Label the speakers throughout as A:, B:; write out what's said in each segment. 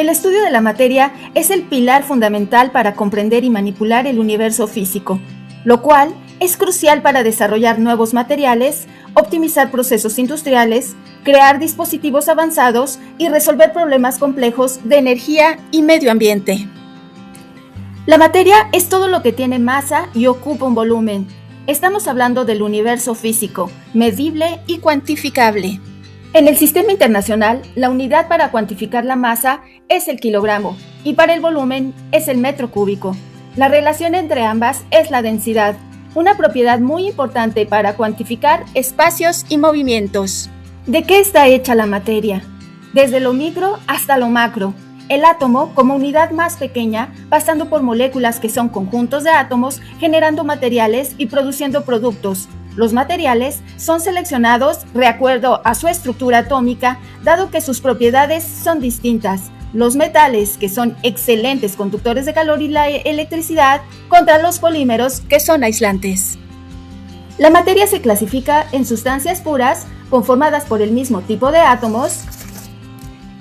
A: El estudio de la materia es el pilar fundamental para comprender y manipular el universo físico, lo cual es crucial para desarrollar nuevos materiales, optimizar procesos industriales, crear dispositivos avanzados y resolver problemas complejos de energía y medio ambiente. La materia es todo lo que tiene masa y ocupa un volumen. Estamos hablando del universo físico, medible y cuantificable. En el sistema internacional, la unidad para cuantificar la masa es el kilogramo y para el volumen es el metro cúbico. La relación entre ambas es la densidad, una propiedad muy importante para cuantificar espacios y movimientos. ¿De qué está hecha la materia? Desde lo micro hasta lo macro. El átomo como unidad más pequeña, pasando por moléculas que son conjuntos de átomos, generando materiales y produciendo productos. Los materiales son seleccionados de acuerdo a su estructura atómica, dado que sus propiedades son distintas. Los metales, que son excelentes conductores de calor y la electricidad, contra los polímeros, que son aislantes. La materia se clasifica en sustancias puras, conformadas por el mismo tipo de átomos,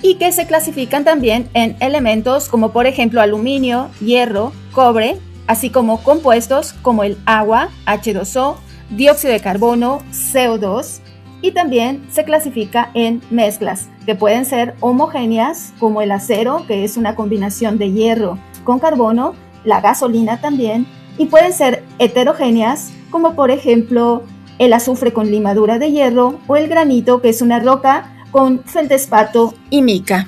A: y que se clasifican también en elementos como por ejemplo aluminio, hierro, cobre, así como compuestos como el agua, H2O, dióxido de carbono, CO2, y también se clasifica en mezclas, que pueden ser homogéneas, como el acero, que es una combinación de hierro con carbono, la gasolina también, y pueden ser heterogéneas, como por ejemplo el azufre con limadura de hierro, o el granito, que es una roca con feldespato y mica.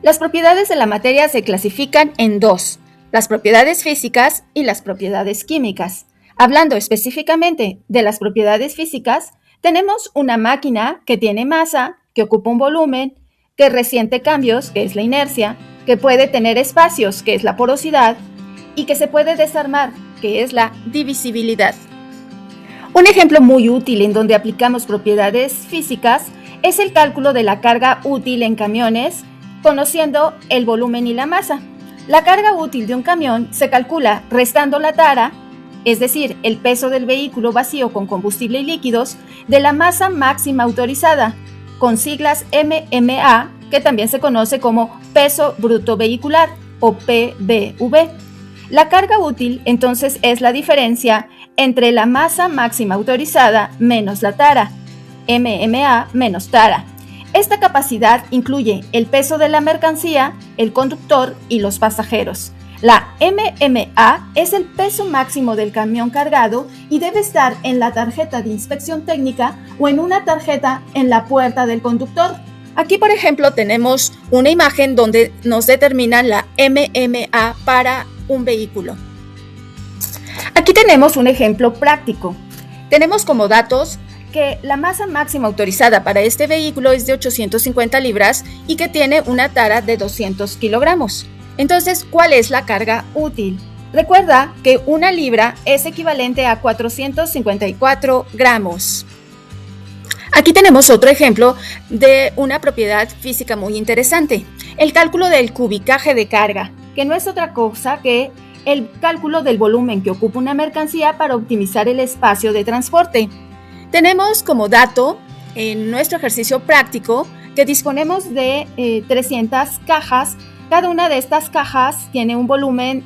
A: Las propiedades de la materia se clasifican en dos: las propiedades físicas y las propiedades químicas. Hablando específicamente de las propiedades físicas, tenemos una máquina que tiene masa, que ocupa un volumen, que resiente cambios, que es la inercia, que puede tener espacios, que es la porosidad, y que se puede desarmar, que es la divisibilidad. Un ejemplo muy útil en donde aplicamos propiedades físicas es el cálculo de la carga útil en camiones, conociendo el volumen y la masa. La carga útil de un camión se calcula restando la tara, es decir, el peso del vehículo vacío con combustible y líquidos, de la masa máxima autorizada, con siglas MMA, que también se conoce como peso bruto vehicular, o PBV. La carga útil, entonces, es la diferencia entre la masa máxima autorizada menos la tara, MMA menos tara. Esta capacidad incluye el peso de la mercancía, el conductor y los pasajeros. La MMA es el peso máximo del camión cargado y debe estar en la tarjeta de inspección técnica o en una tarjeta en la puerta del conductor. Aquí, por ejemplo, tenemos una imagen donde nos determinan la MMA para un vehículo. Aquí tenemos un ejemplo práctico. Tenemos como datos que la masa máxima autorizada para este vehículo es de 850 libras y que tiene una tara de 200 kilogramos. Entonces, ¿cuál es la carga útil? Recuerda que una libra es equivalente a 454 gramos. Aquí tenemos otro ejemplo de una propiedad física muy interesante, el cálculo del cubicaje de carga, que no es otra cosa que el cálculo del volumen que ocupa una mercancía para optimizar el espacio de transporte. Tenemos como dato en nuestro ejercicio práctico que disponemos de 300 cajas. Cada una de estas cajas tiene un volumen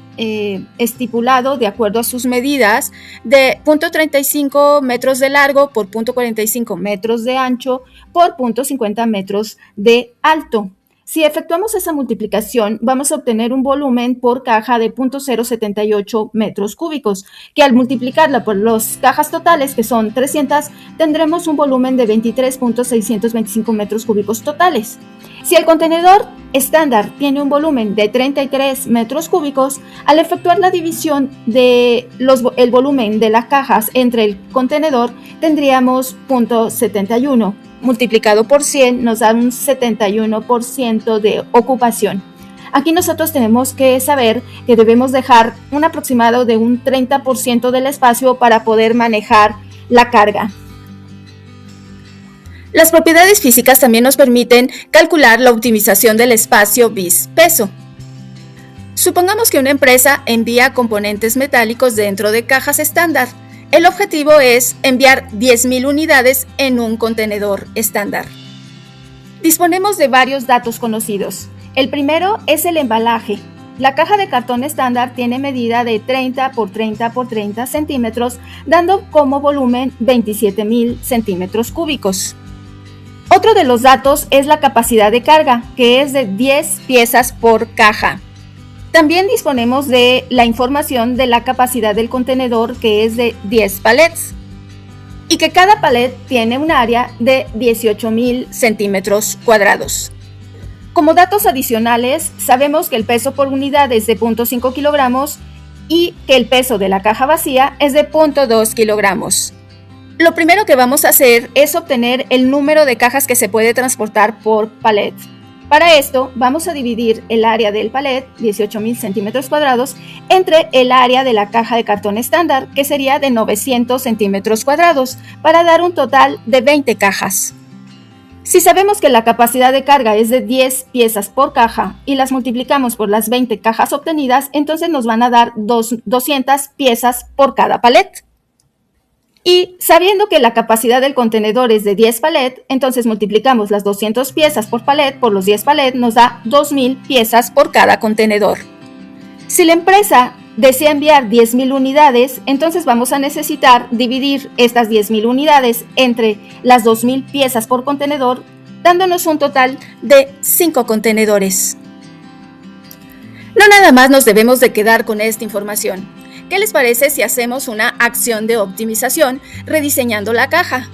A: estipulado de acuerdo a sus medidas de 0.35 metros de largo por 0.45 metros de ancho por 0.50 metros de alto. Si efectuamos esa multiplicación, vamos a obtener un volumen por caja de 0.078 metros cúbicos, que al multiplicarla por las cajas totales, que son 300, tendremos un volumen de 23.625 metros cúbicos totales. Si el contenedor estándar tiene un volumen de 33 metros cúbicos, al efectuar la división del volumen de las cajas entre el contenedor, tendríamos 0.71. Multiplicado por 100 nos da un 71% de ocupación. Aquí nosotros tenemos que saber que debemos dejar un aproximado de un 30% del espacio para poder manejar la carga. Las propiedades físicas también nos permiten calcular la optimización del espacio bis peso. Supongamos que una empresa envía componentes metálicos dentro de cajas estándar. El objetivo es enviar 10.000 unidades en un contenedor estándar. Disponemos de varios datos conocidos. El primero es el embalaje. La caja de cartón estándar tiene medida de 30 por 30 por 30 centímetros, dando como volumen 27,000 centímetros cúbicos. Otro de los datos es la capacidad de carga, que es de 10 piezas por caja. También disponemos de la información de la capacidad del contenedor, que es de 10 palets, y que cada palet tiene un área de 18,000 centímetros cuadrados. Como datos adicionales, sabemos que el peso por unidad es de 0.5 kilogramos y que el peso de la caja vacía es de 0.2 kilogramos. Lo primero que vamos a hacer es obtener el número de cajas que se puede transportar por palet. Para esto, vamos a dividir el área del palet, 18,000 centímetros cuadrados, entre el área de la caja de cartón estándar, que sería de 900 centímetros cuadrados, para dar un total de 20 cajas. Si sabemos que la capacidad de carga es de 10 piezas por caja y las multiplicamos por las 20 cajas obtenidas, entonces nos van a dar 200 piezas por cada palet. Y sabiendo que la capacidad del contenedor es de 10 palet, entonces multiplicamos las 200 piezas por palet por los 10 palet, nos da 2,000 piezas por cada contenedor. Si la empresa desea enviar 10,000 unidades, entonces vamos a necesitar dividir estas 10,000 unidades entre las 2,000 piezas por contenedor, dándonos un total de 5 contenedores. No nada más nos debemos de quedar con esta información. ¿Qué les parece si hacemos una acción de optimización rediseñando la caja?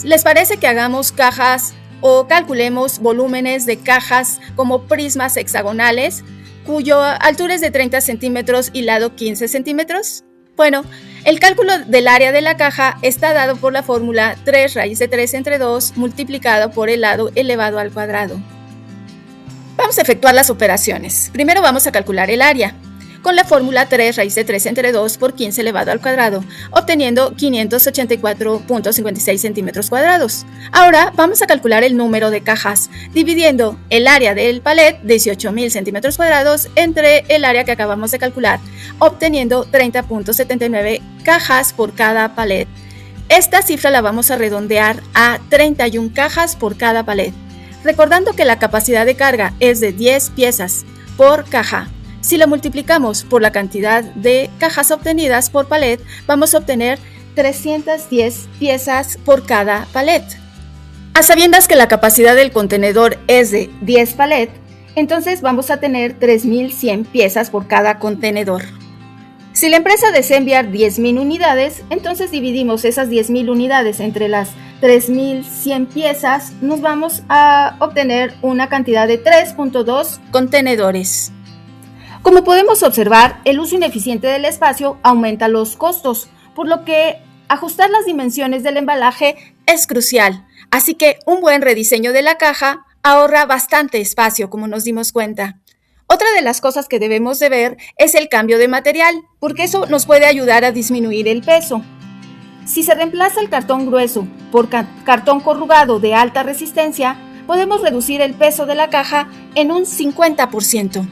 A: ¿Les parece que hagamos cajas o calculemos volúmenes de cajas como prismas hexagonales, cuya altura es de 30 centímetros y lado 15 centímetros? Bueno, el cálculo del área de la caja está dado por la fórmula 3 raíz de 3 entre 2 multiplicado por el lado elevado al cuadrado. Vamos a efectuar las operaciones. Primero vamos a calcular el área con la fórmula 3 raíz de 3 entre 2 por 15 elevado al cuadrado, obteniendo 584.56 centímetros cuadrados. Ahora vamos a calcular el número de cajas, dividiendo el área del palet, 18,000 centímetros cuadrados, entre el área que acabamos de calcular, obteniendo 30.79 cajas por cada palet. Esta cifra la vamos a redondear a 31 cajas por cada palet, recordando que la capacidad de carga es de 10 piezas por caja. Si lo multiplicamos por la cantidad de cajas obtenidas por palet, vamos a obtener 310 piezas por cada palet. A sabiendas que la capacidad del contenedor es de 10 palet, entonces vamos a tener 3,100 piezas por cada contenedor. Si la empresa desea enviar 10,000 unidades, entonces dividimos esas 10,000 unidades entre las 3,100 piezas, nos vamos a obtener una cantidad de 3.2 contenedores. Como podemos observar, el uso ineficiente del espacio aumenta los costos, por lo que ajustar las dimensiones del embalaje es crucial. Así que un buen rediseño de la caja ahorra bastante espacio, como nos dimos cuenta. Otra de las cosas que debemos de ver es el cambio de material, porque eso nos puede ayudar a disminuir el peso. Si se reemplaza el cartón grueso por cartón corrugado de alta resistencia, podemos reducir el peso de la caja en un 50%.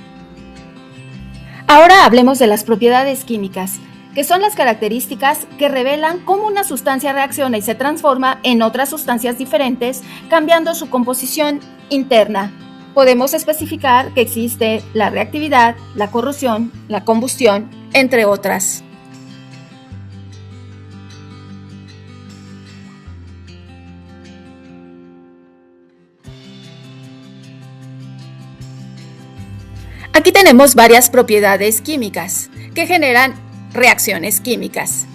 A: Ahora hablemos de las propiedades químicas, que son las características que revelan cómo una sustancia reacciona y se transforma en otras sustancias diferentes, cambiando su composición interna. Podemos especificar que existe la reactividad, la corrosión, la combustión, entre otras. Aquí tenemos varias propiedades químicas que generan reacciones químicas.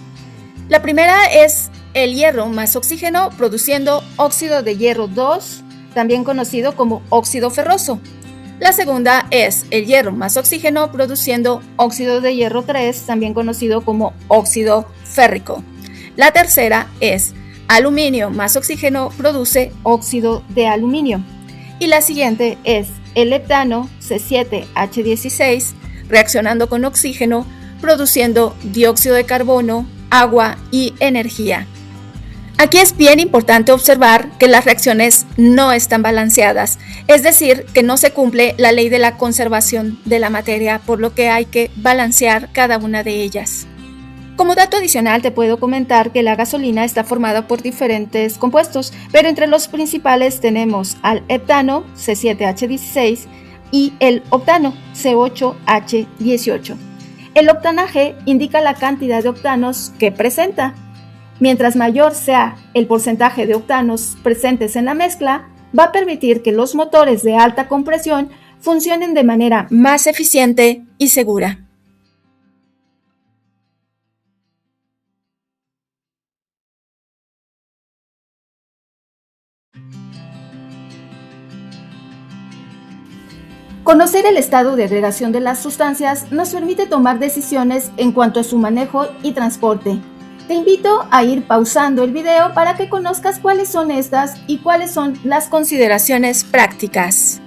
A: La primera es el hierro más oxígeno produciendo óxido de hierro 2, también conocido como óxido ferroso. La segunda es el hierro más oxígeno produciendo óxido de hierro 3, también conocido como óxido férrico. La tercera es aluminio más oxígeno produce óxido de aluminio. Y la siguiente es el heptano C7H16 reaccionando con oxígeno, produciendo dióxido de carbono, agua y energía. Aquí es bien importante observar que las reacciones no están balanceadas, es decir, que no se cumple la ley de la conservación de la materia, por lo que hay que balancear cada una de ellas. Como dato adicional te puedo comentar que la gasolina está formada por diferentes compuestos, pero entre los principales tenemos al heptano C7H16, y el octano, C8H18. El octanaje indica la cantidad de octanos que presenta. Mientras mayor sea el porcentaje de octanos presentes en la mezcla, va a permitir que los motores de alta compresión funcionen de manera más eficiente y segura. Conocer el estado de agregación de las sustancias nos permite tomar decisiones en cuanto a su manejo y transporte. Te invito a ir pausando el video para que conozcas cuáles son estas y cuáles son las consideraciones prácticas.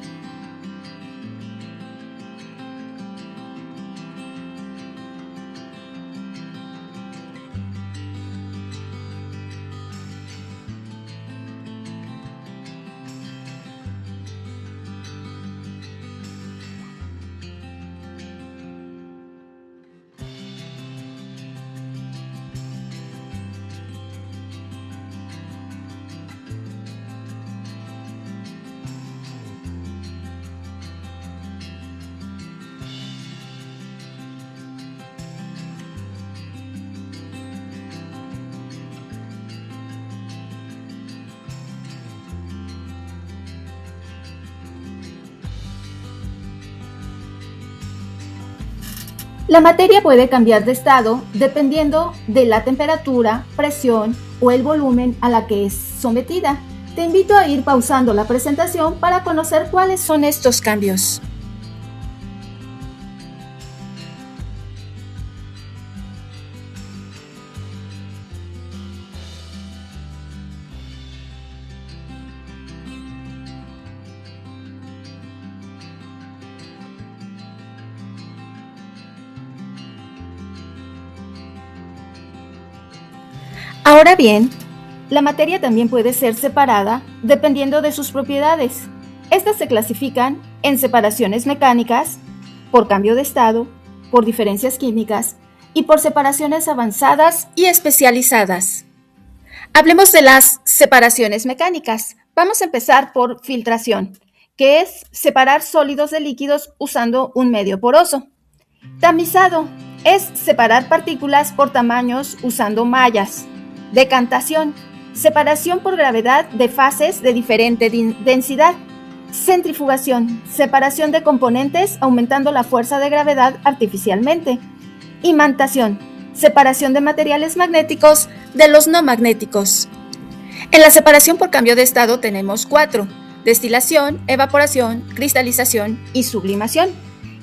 A: La materia puede cambiar de estado dependiendo de la temperatura, presión o el volumen a la que es sometida. Te invito a ir pausando la presentación para conocer cuáles son estos cambios. Ahora bien, la materia también puede ser separada dependiendo de sus propiedades. Estas se clasifican en separaciones mecánicas, por cambio de estado, por diferencias químicas y por separaciones avanzadas y especializadas. Hablemos de las separaciones mecánicas. Vamos a empezar por filtración, que es separar sólidos de líquidos usando un medio poroso. Tamizado es separar partículas por tamaños usando mallas. Decantación, separación por gravedad de fases de diferente densidad. Centrifugación, separación de componentes aumentando la fuerza de gravedad artificialmente. Imantación, separación de materiales magnéticos de los no magnéticos. En la separación por cambio de estado tenemos 4: destilación, evaporación, cristalización y sublimación.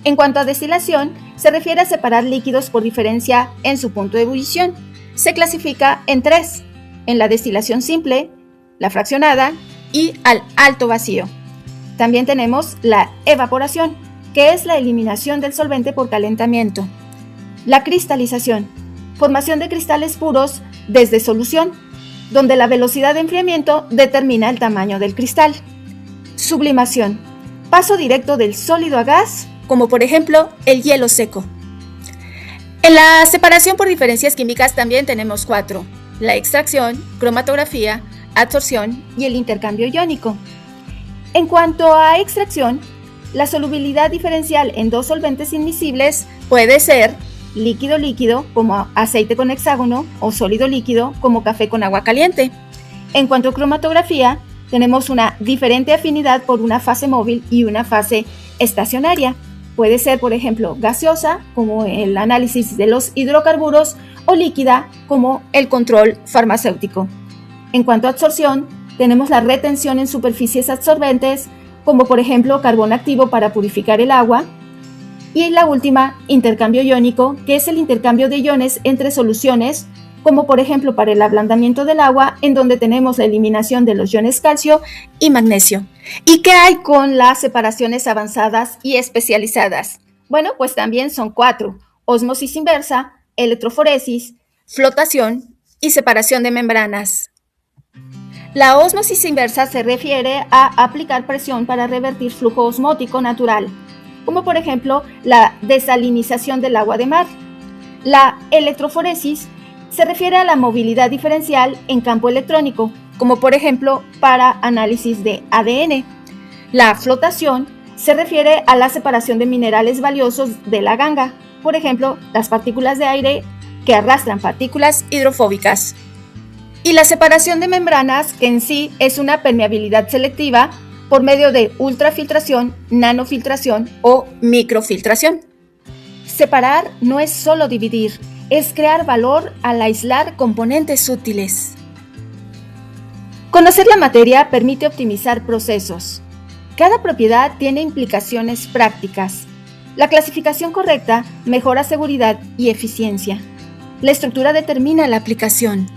A: En cuanto a destilación, se refiere a separar líquidos por diferencia en su punto de ebullición. Se clasifica en 3: en la destilación simple, la fraccionada y al alto vacío. También tenemos la evaporación, que es la eliminación del solvente por calentamiento. La cristalización, formación de cristales puros desde solución, donde la velocidad de enfriamiento determina el tamaño del cristal. Sublimación, paso directo del sólido a gas, como por ejemplo el hielo seco. En la separación por diferencias químicas también tenemos 4: la extracción, cromatografía, absorción y el intercambio iónico. En cuanto a extracción, la solubilidad diferencial en dos solventes inmiscibles puede ser líquido-líquido como aceite con hexágono o sólido-líquido como café con agua caliente. En cuanto a cromatografía, tenemos una diferente afinidad por una fase móvil y una fase estacionaria. Puede ser, por ejemplo, gaseosa, como el análisis de los hidrocarburos, o líquida, como el control farmacéutico. En cuanto a absorción, tenemos la retención en superficies absorbentes, como por ejemplo carbón activo para purificar el agua. Y la última, intercambio iónico, que es el intercambio de iones entre soluciones, como por ejemplo para el ablandamiento del agua, en donde tenemos la eliminación de los iones calcio y magnesio. ¿Y qué hay con las separaciones avanzadas y especializadas? Bueno, pues también son 4: ósmosis inversa, electroforesis, flotación y separación de membranas. La ósmosis inversa se refiere a aplicar presión para revertir flujo osmótico natural, como por ejemplo la desalinización del agua de mar. La electroforesis se refiere a la movilidad diferencial en campo electrónico, como por ejemplo para análisis de ADN. La flotación se refiere a la separación de minerales valiosos de la ganga, por ejemplo, las partículas de aire que arrastran partículas hidrofóbicas. Y la separación de membranas, que en sí es una permeabilidad selectiva por medio de ultrafiltración, nanofiltración o microfiltración. Separar no es solo dividir, es crear valor al aislar componentes útiles. Conocer la materia permite optimizar procesos. Cada propiedad tiene implicaciones prácticas. La clasificación correcta mejora seguridad y eficiencia. La estructura determina la aplicación.